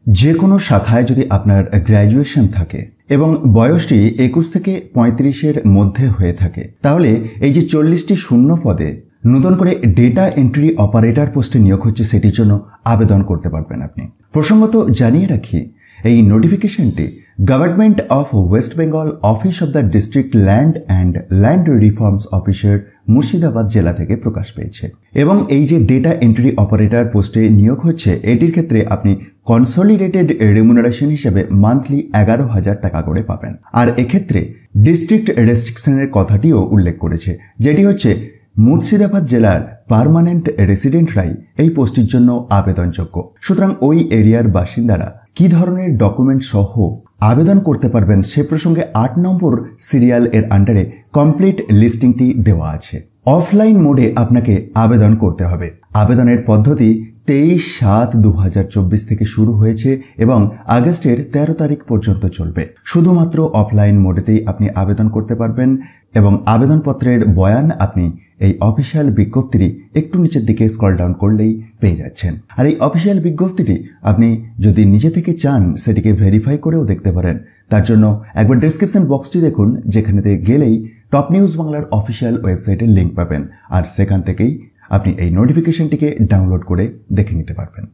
যে কোনো শাখায় যদি আপনার গ্র্যাজুয়েশন থাকে এবং বয়সটি 21 থেকে 35-এর মধ্যে হয়ে থাকে, তাহলে এই যে 40টি শূন্য পদে নতুন করে ডেটা এন্ট্রি অপারেটর পোস্টে নিয়োগ হচ্ছে, সেটির জন্য আবেদন করতে পারবেন আপনি। প্রসঙ্গত জানিয়ে রাখি, এই নোটিফিকেশনটি government of West Bengal office of the district land and land reforms অফিসের মুর্শিদাবাদ জেলা থেকে প্রকাশ পেয়েছে। এবং এই যে ডেটা এন্ট্রি অপারেটর পোস্টে নিয়োগ হচ্ছে, এটির ক্ষেত্রে আপনি কনসলিডেটেড রেমুনারেশন হিসেবে মান্থলি 11,000 টাকা করে পাবেন। আর এক্ষেত্রে ডিস্ট্রিক্ট রেস্ট্রিকশনের কথাটিও উল্লেখ করেছে, যেটি হচ্ছে মুর্শিদাবাদ জেলার পার্মানেন্ট রেসিডেন্টরাই এই পোস্টের জন্য আবেদনযোগ্য। সুতরাং ওই এরিয়ার বাসিন্দারা কি ধরনের ডকুমেন্ট সহ আবেদন করতে পারবেন সে প্রসঙ্গে 8 নম্বর সিরিয়াল এর আন্ডারে কমপ্লিট লিস্টিংটি দেওয়া আছে। অফলাইন মোডে আপনাকে আবেদন করতে হবে। আবেদনের পদ্ধতি 23/7/2024 থেকে শুরু হয়েছে এবং আগস্টের 13 তারিখ পর্যন্ত চলবে। শুধুমাত্র অফলাইন মোডেতেই আপনি আবেদন করতে পারবেন এবং আবেদনপত্রের বয়ান আপনি এই অফিসিয়াল বিজ্ঞপ্তিটি একটু নিচের দিকে স্ক্রল ডাউন করলেই পেয়ে যাচ্ছেন। আর এই অফিসিয়াল বিজ্ঞপ্তিটি আপনি যদি নিজে থেকে চান সেটিকে ভেরিফাই করেও দেখতে পারেন। তার জন্য একবার ডেসক্রিপশন বক্সটি দেখুন, যেখানেতে গেলেই টপ নিউজ বাংলার অফিসিয়াল ওয়েবসাইটের লিঙ্ক পাবেন, আর সেখান থেকেই আপনি এই নোটিফিকেশনটিকে ডাউনলোড করে দেখে নিতে পারবেন।